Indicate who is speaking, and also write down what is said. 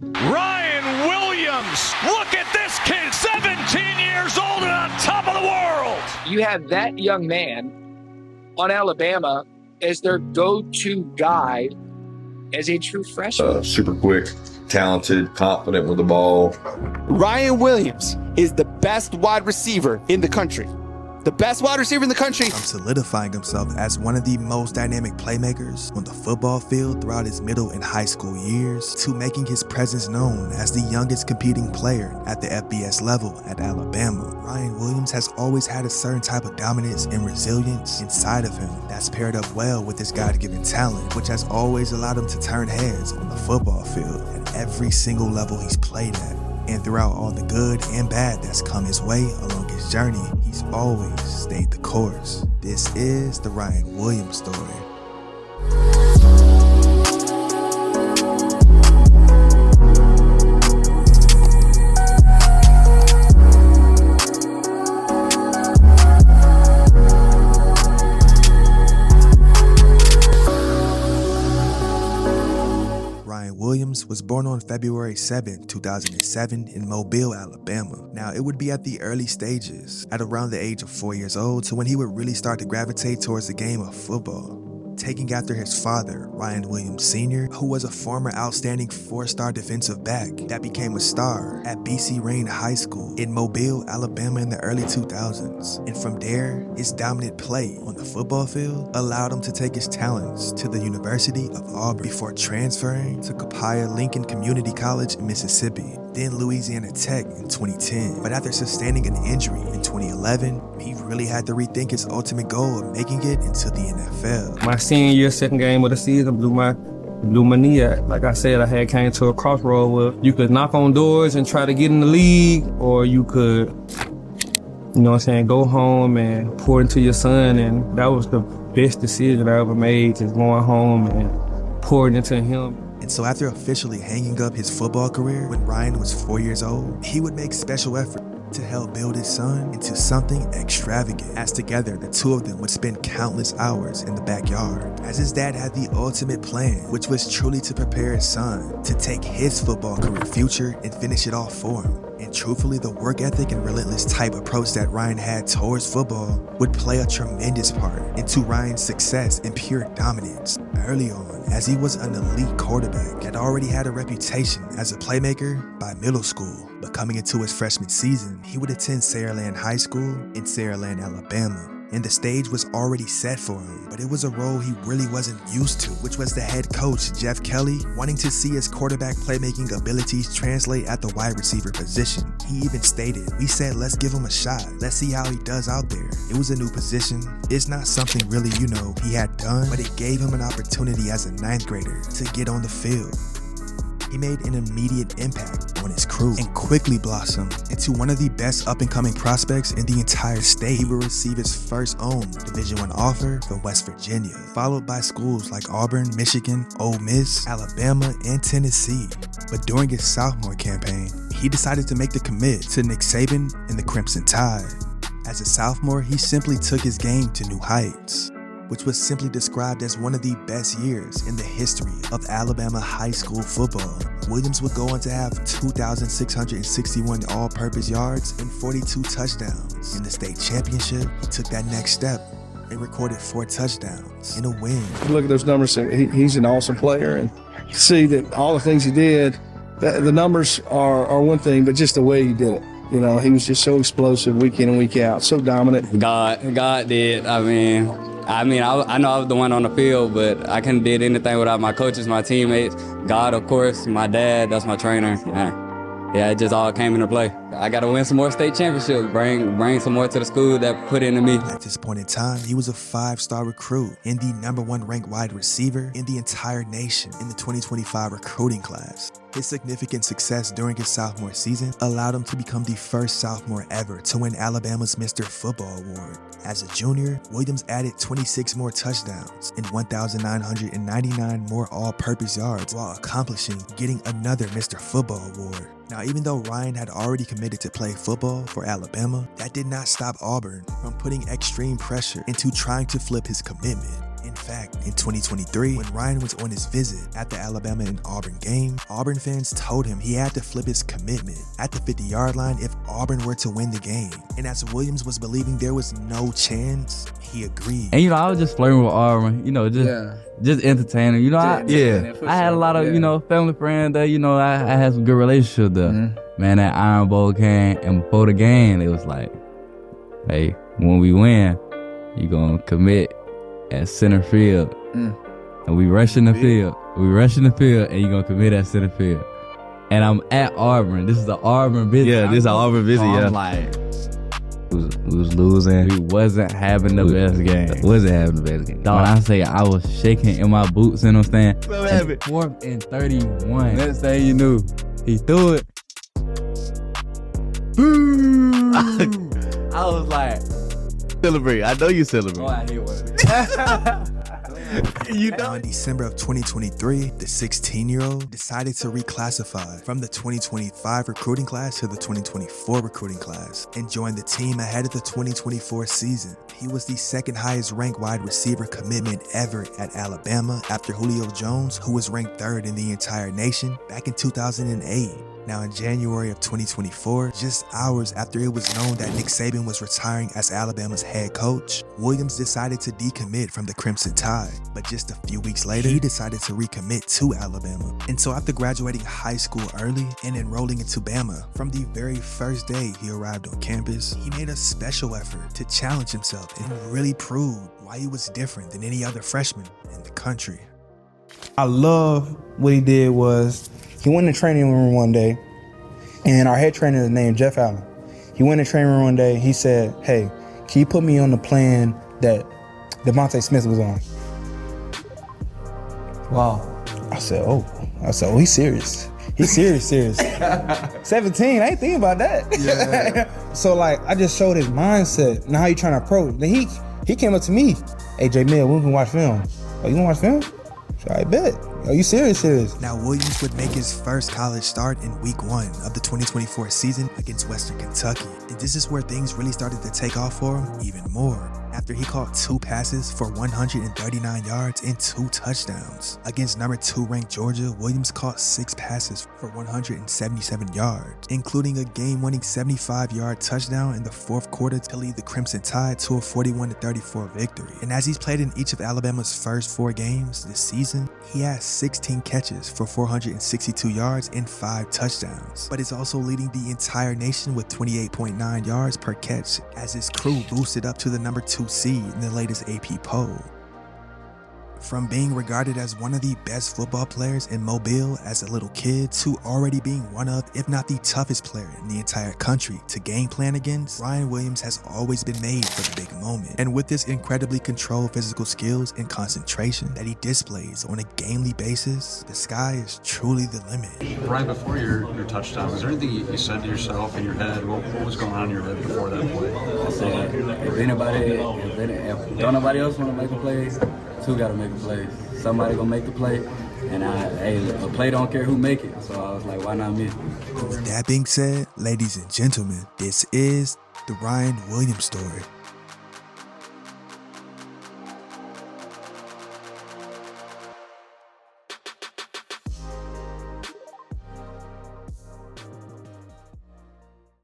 Speaker 1: Ryan Williams, look at this kid, 17 years old and on top of the world.
Speaker 2: You have that young man on Alabama as their go-to guy as a true freshman.
Speaker 3: Super quick, talented, confident with the ball.
Speaker 4: Ryan Williams is the best wide receiver in the country. The best wide receiver in the country.
Speaker 5: From solidifying himself as one of the most dynamic playmakers on the football field throughout his middle and high school years, to making his presence known as the youngest competing player at the FBS level at Alabama. Ryan Williams has always had a certain type of dominance and resilience inside of him that's paired up well with his God-given talent, which has always allowed him to turn heads on the football field at every single level he's played at. And throughout all the good and bad that's come his way along his journey, he's always stayed the course. This is the Ryan Williams story. Williams was born on February 7, 2007 in Mobile, Alabama. Now, it would be at the early stages, at around the age of 4 years old, to when he would really start to gravitate towards the game of football. Taking after his father, Ryan Williams Sr., who was a former outstanding 4-star defensive back that became a star at BC Rain High School in Mobile, Alabama in the early 2000s. And from there, his dominant play on the football field allowed him to take his talents to the University of Auburn before transferring to Copiah Lincoln Community College in Mississippi, then Louisiana Tech in 2010. But after sustaining an injury in 2011, he really had to rethink his ultimate goal of making it into the NFL.
Speaker 6: My senior year, second game of the season, blew my knee out. Like I said, I had came to a crossroad where you could knock on doors and try to get in the league, or you could, you know what I'm saying, go home and pour into your son. And that was the best decision I ever made, just going home and pouring into him.
Speaker 5: And so after officially hanging up his football career when Ryan was 4 years old, he would make special effort to help build his son into something extravagant, as together the two of them would spend countless hours in the backyard, as his dad had the ultimate plan, which was truly to prepare his son to take his football career future and finish it off for him. And truthfully, the work ethic and relentless type approach that Ryan had towards football would play a tremendous part into Ryan's success and pure dominance early on, as he was an elite quarterback that already had a reputation as a playmaker by middle school. But coming into his freshman season, he would attend Saraland High School in Saraland, Alabama. And the stage was already set for him, but it was a role he really wasn't used to, which was the head coach, Jeff Kelly, wanting to see his quarterback playmaking abilities translate at the wide receiver position. He even stated, "We said, let's give him a shot. Let's see how he does out there." It was a new position. It's not something really, he had done, but it gave him an opportunity as a 9th grader to get on the field. He made an immediate impact on his crew and quickly blossomed into one of the best up-and-coming prospects in the entire state. He will receive his first own Division I offer from West Virginia, followed by schools like Auburn, Michigan, Ole Miss, Alabama, and Tennessee. But during his sophomore campaign, he decided to make the commit to Nick Saban and the Crimson Tide. As a sophomore, he simply took his game to new heights, which was simply described as one of the best years in the history of Alabama high school football. Williams would go on to have 2,661 all-purpose yards and 42 touchdowns. In the state championship, he took that next step and recorded 4 touchdowns in a win.
Speaker 7: You look at those numbers, he's an awesome player, and you see that all the things he did, the numbers are one thing, but just the way he did it. He was just so explosive week in and week out, so dominant.
Speaker 8: God did. I know I was the one on the field, but I couldn't did anything without my coaches, my teammates, God, of course, my dad, that's my trainer. Yeah, it just all came into play. I got to win some more state championships, bring some more to the school that put into me.
Speaker 5: At this point in time, he was a 5-star recruit and the #1 ranked wide receiver in the entire nation in the 2025 recruiting class. His significant success during his sophomore season allowed him to become the first sophomore ever to win Alabama's Mr. Football Award. As a junior, Williams added 26 more touchdowns and 1,999 more all-purpose yards while accomplishing getting another Mr. Football Award. Now, even though Ryan had already committed to play football for Alabama, that did not stop Auburn from putting extreme pressure into trying to flip his commitment. In fact, in 2023, when Ryan was on his visit at the Alabama and Auburn game, Auburn fans told him he had to flip his commitment at the 50-yard line if Auburn were to win the game. And as Williams was believing there was no chance, he agreed.
Speaker 9: And I was just flirting with Auburn, just entertaining. I had a lot of, family friends that, I had some good relationships there. Man, that Iron Bowl came, and before the game, it was like, hey, when we win, you gonna commit at center field. And we rushing the field. And you gonna commit at center field. And I'm at Auburn. This is the Auburn visit.
Speaker 6: Yeah, this is an Auburn visit,
Speaker 9: so I'm like, we was losing. We wasn't having the best game. Dog, when I say I was shaking in my boots, you know what I'm saying? 4th and 31. Next thing you knew, he threw it. Boom! I was like,
Speaker 6: Celebrate. I know you celebrate.
Speaker 9: oh, I hate one.
Speaker 5: Now in December of 2023, the 16-year-old decided to reclassify from the 2025 recruiting class to the 2024 recruiting class and joined the team ahead of the 2024 season. He was the second highest ranked wide receiver commitment ever at Alabama after Julio Jones, who was ranked 3rd in the entire nation back in 2008. Now in January of 2024, just hours after it was known that Nick Saban was retiring as Alabama's head coach, Williams decided to decommit from the Crimson Tide. But just a few weeks later, he decided to recommit to Alabama. And so after graduating high school early and enrolling into Bama, from the very first day he arrived on campus, he made a special effort to challenge himself and really prove why he was different than any other freshman in the country.
Speaker 10: I love what he did was he went in the training room one day, and our head trainer is named Jeff Allen. He went in the training room one day, he said, hey, can you put me on the plan that Devontae Smith was on?
Speaker 9: Wow.
Speaker 10: I said, oh, he's serious. He's serious. 17, I ain't thinking about that. Yeah. So I just showed his mindset. Now how you trying to approach? Then he came up to me, hey, J Mill, we can watch film. Oh, you gonna watch film? So I bet. Are you serious?
Speaker 5: Now Williams would make his first college start in week 1 of the 2024 season against Western Kentucky. And this is where things really started to take off for him even more, after he caught 2 passes for 139 yards and 2 touchdowns. Against number 2 ranked Georgia, Williams caught 6 passes for 177 yards, including a game-winning 75-yard touchdown in the 4th quarter to lead the Crimson Tide to a 41-34 victory. And as he's played in each of Alabama's first 4 games this season, he has 16 catches for 462 yards and 5 touchdowns, but is also leading the entire nation with 28.9 yards per catch as his crew boosted up to the number 2 seed in the latest AP poll. From being regarded as one of the best football players in Mobile as a little kid to already being one of, if not the toughest player in the entire country to game plan against, Ryan Williams has always been made for the big moment. And with his incredibly controlled physical skills and concentration that he displays on a gamely basis, the sky is truly the limit.
Speaker 11: Right before your touchdown, was there anything you said to yourself in your head? What was going on in your head before that play?
Speaker 9: I said, if don't nobody else want to make a play, 2 got to make a play. Somebody gonna make the play, and a play don't care who make it. So I was like, why not me?
Speaker 5: With that being said, ladies and gentlemen, this is the Ryan Williams story.